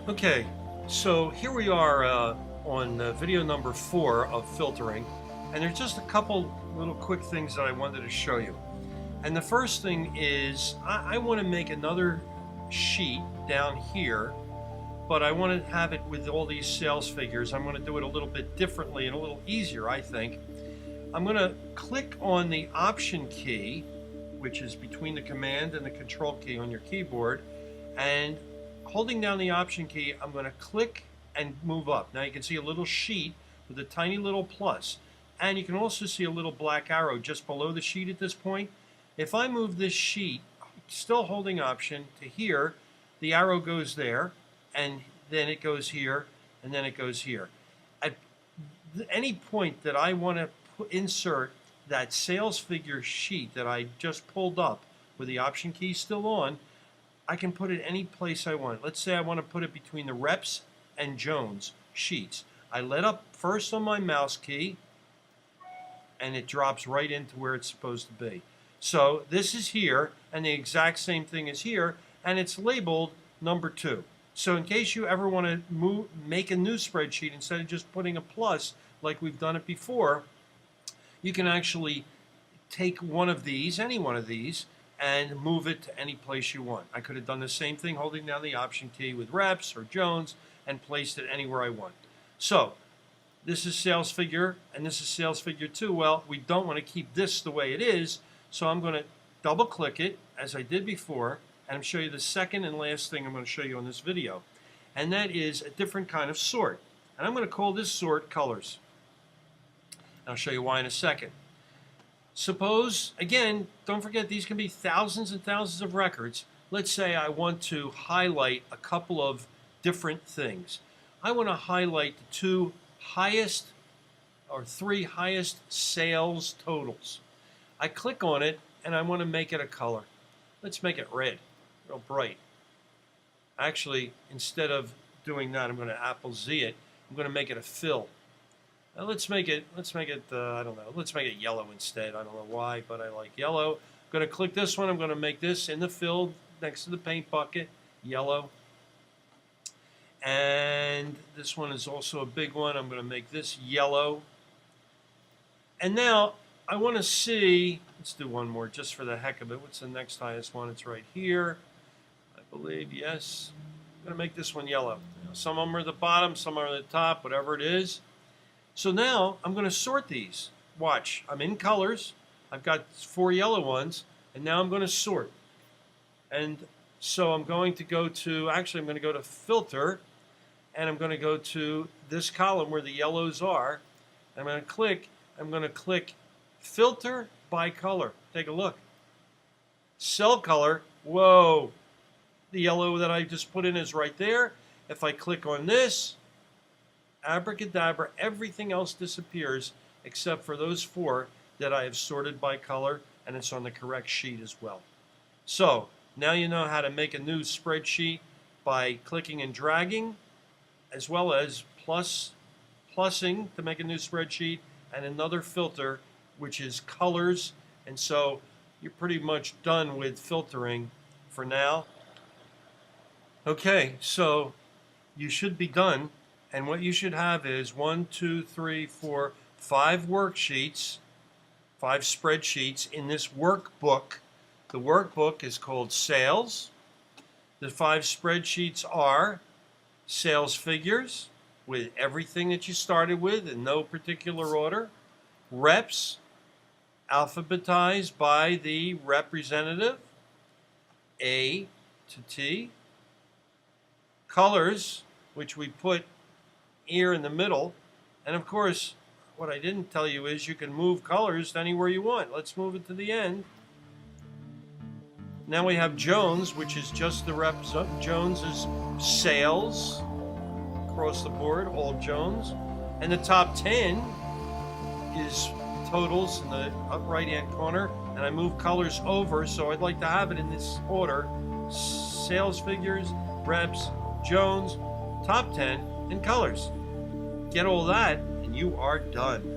Okay, so here we are on video number 4 of filtering, and there's just a couple little quick things that I wanted to show you. And the first thing is I want to make another sheet down here, but I want to have it with all these sales figures. I'm going to do it a little bit differently and a little easier, I think. I'm going to click on the Option key, which is between the Command and the Control key on your keyboard, and holding down the Option key, I'm going to click and move up. Now you can see a little sheet with a tiny little plus, and you can also see a little black arrow just below the sheet at this point. If I move this sheet, still holding Option, to here, the arrow goes there, and then it goes here, and then it goes here. At any point that I want to insert that sales figure sheet that I just pulled up with the Option key still on, I can put it any place I want. Let's say I want to put it between the reps and Jones sheets. I let up first on my mouse key, and it drops right into where it's supposed to be. So this is here, and the exact same thing is here, and it's labeled number 2. So in case you ever want to make a new spreadsheet, instead of just putting a plus like we've done it before, you can actually take one of these, any one of these, and move it to any place you want. I could have done the same thing holding down the Option key with reps or Jones and placed it anywhere I want. So this is sales figure and this is sales figure 2. Well, we don't want to keep this the way it is, so I'm going to double click it as I did before, and I'll show you the second and last thing I'm going to show you on this video, and that is a different kind of sort. And I'm going to call this sort colors. I'll show you why in a second. Suppose, again, don't forget these can be thousands and thousands of records. Let's say I want to highlight a couple of different things. I want to highlight the 2 highest or 3 highest sales totals. I click on it and I want to make it a color. Let's make it red, real bright. Actually, instead of doing that, I'm going to Apple Z it. I'm going to make it a fill. Now let's make it, I don't know, let's make it yellow instead. I don't know why, but I like yellow. I'm going to click this one. I'm going to make this in the fill next to the paint bucket, yellow. And this one is also a big one. I'm going to make this yellow. And now I want to see, let's do one more just for the heck of it. What's the next highest one? It's right here, I believe, yes. I'm going to make this one yellow. Some of them are at the bottom, some are at the top, whatever it is. So now I'm going to sort these. Watch, I'm in colors. I've got 4 yellow ones, and now I'm going to sort. And so I'm going to go to, actually I'm going to go to filter, and I'm going to go to this column where the yellows are. I'm going to click filter by color. Take a look. Cell color, whoa. The yellow that I just put in is right there. If I click on this, abracadabra, everything else disappears except for those 4 that I have sorted by color, and it's on the correct sheet as well. So now you know how to make a new spreadsheet by clicking and dragging, as well as plussing to make a new spreadsheet, and another filter, which is colors. And so you're pretty much done with filtering for now. Okay, so you should be done. And what you should have is 1, 2, 3, 4, 5 worksheets, 5 spreadsheets in this workbook. The workbook is called Sales. The 5 spreadsheets are sales figures with everything that you started with in no particular order. Reps, alphabetized by the representative, A to T. Colors, which we put here in the middle, and of course what I didn't tell you is you can move colors to anywhere you want. Let's move it to the end. Now we have Jones, which is just the Jones is sales across the board, all Jones, and the top 10 is totals in the up right hand corner, and I move colors over, so I'd like to have it in this order: sales figures, reps, Jones, top 10, and colors. Get all that, and you are done.